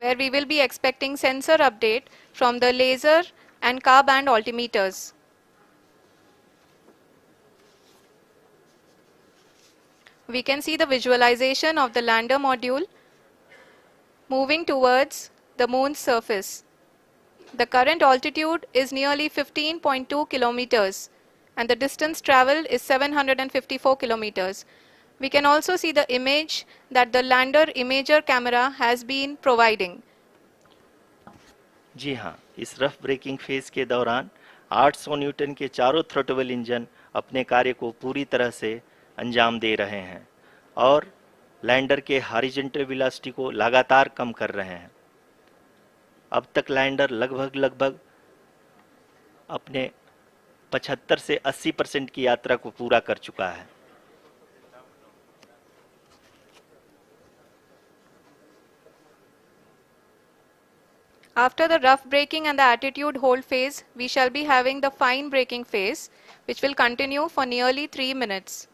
where we will be expecting sensor update from the laser and car band altimeters. We can see the visualization of the lander module moving towards the moon's surface. The current altitude is nearly 15.2 kilometers and the distance traveled is 754 kilometers. We can also see the image that the lander imager camera has been providing. जी हाँ, इस rough breaking phase के दौरान 800 Newton के चारों throttle engine अपने कार्य को पूरी तरह से अंजाम दे रहे हैं और लैंडर के हॉरिजॉन्टल वेलोसिटी को लगातार कम कर रहे हैं। अब तक लैंडर लगभग अपने 75 से 80% की यात्रा को पूरा कर चुका है। After the rough braking and the attitude hold phase, we shall be having the fine braking phase, which will continue for nearly 3 minutes.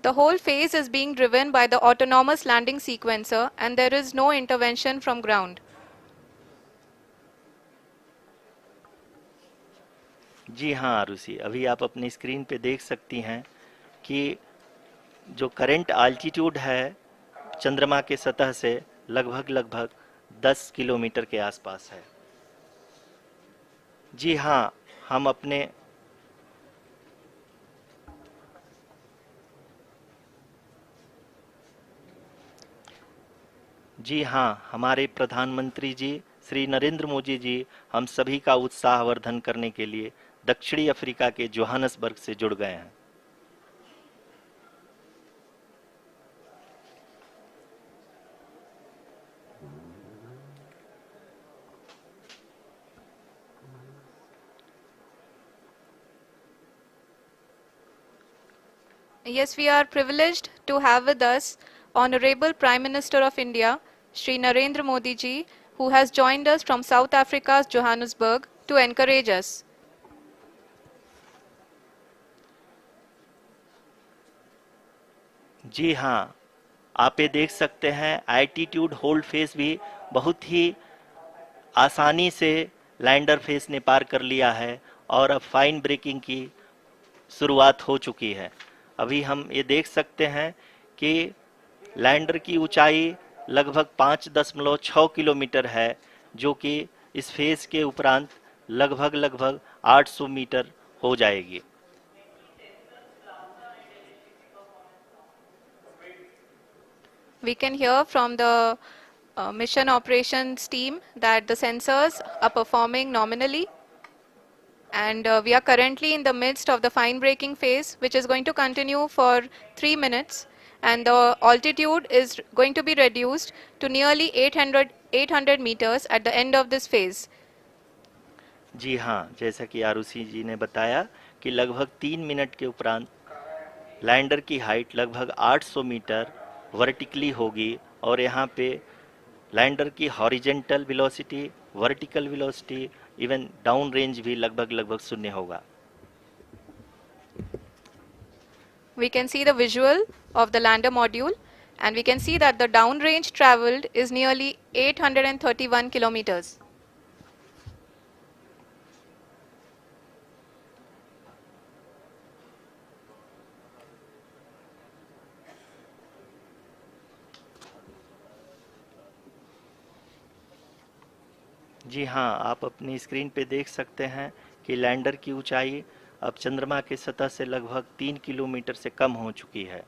The whole phase is being driven by the autonomous landing sequencer and there is no intervention from ground. जी हाँ आरुषि, अभी आप अपनी screen पे देख सकती हैं कि जो करंट आल्टीट्यूड है चंद्रमा के सतह से लगभग 10 किलोमीटर के आसपास है। जी हाँ, हमारे प्रधानमंत्री जी श्री नरेंद्र मोदी जी हम सभी का उत्साहवर्धन करने के लिए दक्षिणी अफ्रीका के जोहानसबर्ग से जुड़ गए हैं। Yes, we are privileged to have with us Honorable Prime Minister of India, Shri Narendra Modi ji, who has joined us from South Africa's Johannesburg to encourage us. जी हाँ, आप ये देख सकते हैं एल्टीट्यूड होल्ड फेस भी बहुत ही आसानी से लैंडर फेस ने पार कर लिया है और अब फाइन ब्रेकिंग की शुरुआत हो चुकी है। अभी हम ये देख सकते हैं कि लैंडर की ऊंचाई लगभग 5.6 किलोमीटर है, जो कि इस फेज के उपरांत लगभग 800 मीटर हो जाएगी। We can hear from the mission operations team that the sensors are performing nominally. And we are currently in the midst of the fine braking phase, which is going to continue for 3 minutes. And the altitude is going to be reduced to nearly 800 meters at the end of this phase. जी हाँ, जैसा कि आरुषि जी ने बताया कि लगभग 3 minute के उपरांत lander की हाइट लगभग 800 मीटर वर्टिकली होगी और यहाँ पे लैंडर की horizontal velocity, vertical velocity, even down range भी लगभग शून्य होगा। We can see the visual of the lander module and we can see that the downrange traveled is nearly 831 kilometers. जी हाँ, आप अपनी स्क्रीन पे देख सकते हैं कि लैंडर की ऊंचाई अब चंद्रमा की सतह से लगभग 3 किलोमीटर से कम हो चुकी है।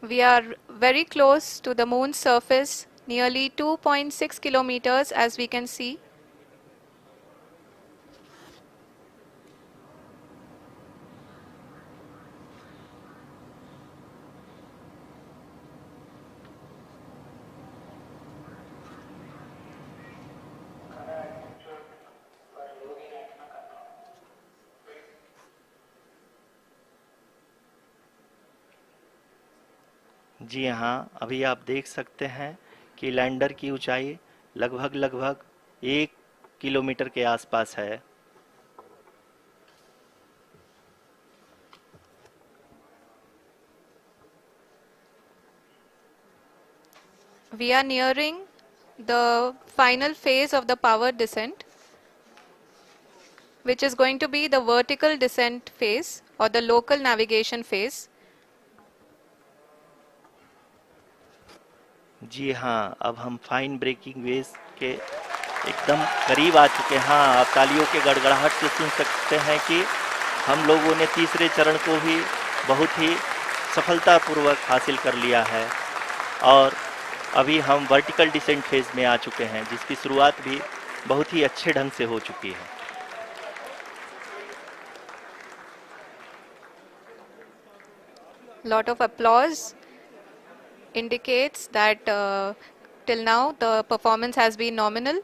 We are very close to the moon's surface, nearly 2.6 kilometers as we can see. जी हाँ, अभी आप देख सकते हैं कि लैंडर की ऊंचाई लगभग 1 किलोमीटर के आसपास है। We are nearing the final phase of the power descent, which is going to be the vertical descent phase or the local navigation phase. जी हाँ, अब हम फाइन ब्रेकिंग वेव्स के एकदम करीब आ चुके हैं। हाँ, आप तालियों के गड़गड़ाहट से सुन सकते हैं कि हम लोगों ने तीसरे चरण को भी बहुत ही सफलतापूर्वक हासिल कर लिया है और अभी हम वर्टिकल डिसेंट फेज में आ चुके हैं, जिसकी शुरुआत भी बहुत ही अच्छे ढंग से हो चुकी है। Lot of applause indicates that till now the performance has been nominal.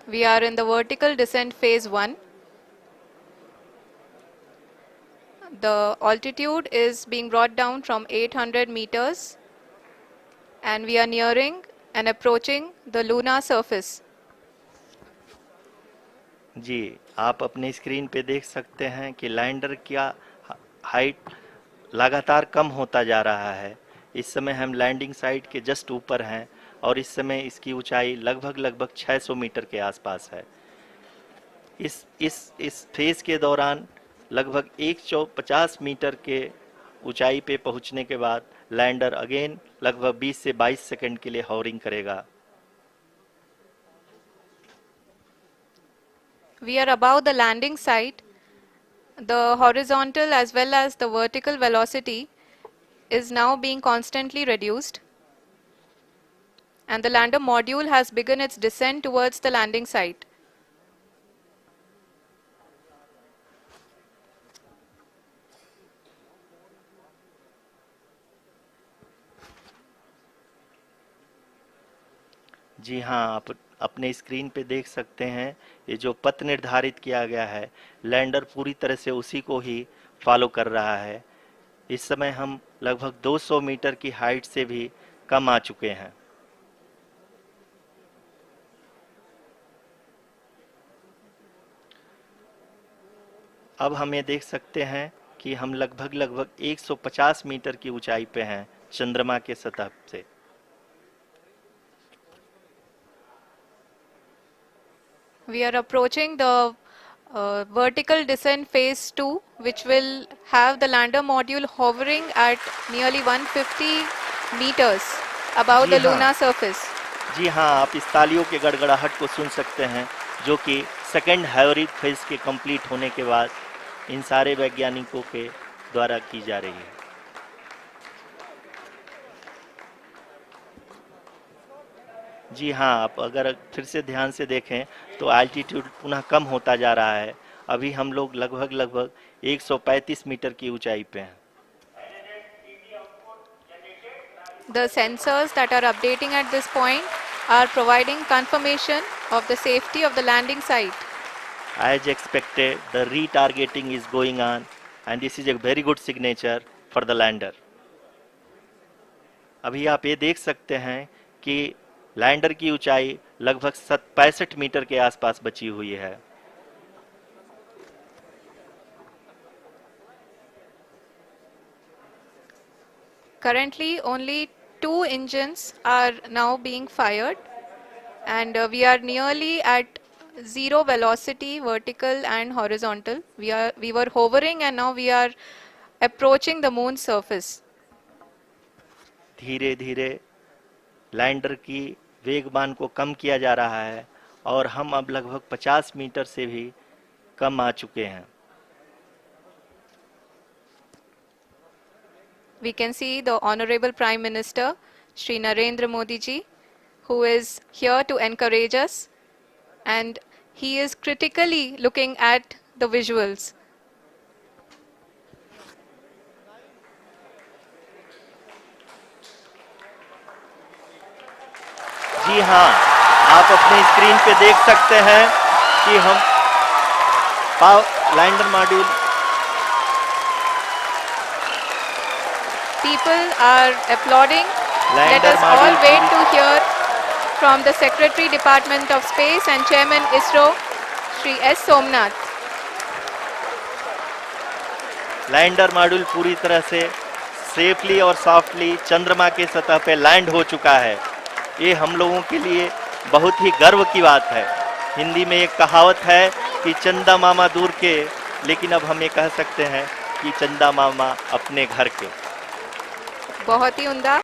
We are in the vertical descent phase 1. The altitude is being brought down from 800 meters and we are nearing and approaching the lunar surface. जी, आप अपने screen पे देख सकते हैं कि lander का height लगातार कम होता जा रहा है। इस समय हम लैंडिंग साइट के जस्ट ऊपर हैं और इस समय इसकी ऊंचाई लगभग 600 मीटर के आसपास है। इस फेज के दौरान लगभग 150 मीटर के ऊंचाई पे पहुंचने के बाद लैंडर अगेन लगभग 20 से 22 सेकंड के लिए हॉवरिंग करेगा। We are above the landing site. The horizontal as well as the vertical velocity is now being constantly reduced. And the lander module has begun its descent towards the landing site. जी हाँ, आप अपने screen पे देख सकते हैं ये जो पथ निर्धारित किया गया है, लैंडर पूरी तरह से उसी को ही फॉलो कर रहा है। इस समय हम लगभग 200 मीटर की हाइट से भी कम आ चुके हैं। अब हम ये देख सकते हैं कि हम लगभग 150 मीटर की ऊंचाई पे हैं चंद्रमा के सतह से। We are approaching the vertical descent phase 2, which will have the lander module hovering at nearly 150 meters above ji the हाँ। lunar surface. जी हाँ, आप इस तालियों के गड़गड़ाहट को सुन सकते हैं, जो कि सेकेंड हैवरिक फेज के कंप्लीट होने के बाद इन सारे वैज्ञानिकों के द्वारा की जा रही है। जी हाँ, आप अगर फिर से ध्यान से देखें तो एल्टीट्यूड पुनः कम होता जा रहा है। अभी हम लोग लगभग 135 मीटर की ऊंचाई पे हैं। The sensors that are updating at this point are providing confirmation of the safety of the landing site. As expected, the retargeting is going on and this is a very good signature for the lander. अभी आप ये देख सकते हैं कि lander की ऊंचाई लगभग 65 मीटर के आसपास बची हुई है। Currently, only 2 engines are now being fired, and we are nearly at zero velocity, vertical and horizontal. We were hovering, and now we are approaching the moon's surface. धीरे धीरे लैंडर की वेगमान को कम किया जा रहा है और हम अब लगभग 50 मीटर से भी कम आ चुके हैं। We can see the Honorable Prime Minister, Shri Narendra Modi ji, who is here to encourage us, and he is critically looking at the visuals. जी हाँ, आप अपने स्क्रीन पे देख सकते हैं कि हम lander module People are applauding. Let lander us all module wait to hear from the Secretary Department of Space and Chairman ISRO, Shri S. Somnath. Lander module पूरी तरह से सेफली और सॉफ्टली चंद्रमा के सतह पे लैंड हो चुका है। ये हम लोगों के लिए बहुत ही गर्व की बात है। हिंदी में एक कहावत है कि चंदा मामा दूर के, लेकिन अब हम ये कह सकते हैं कि चंदा मामा अपने घर के। बहुत ही उम्दा।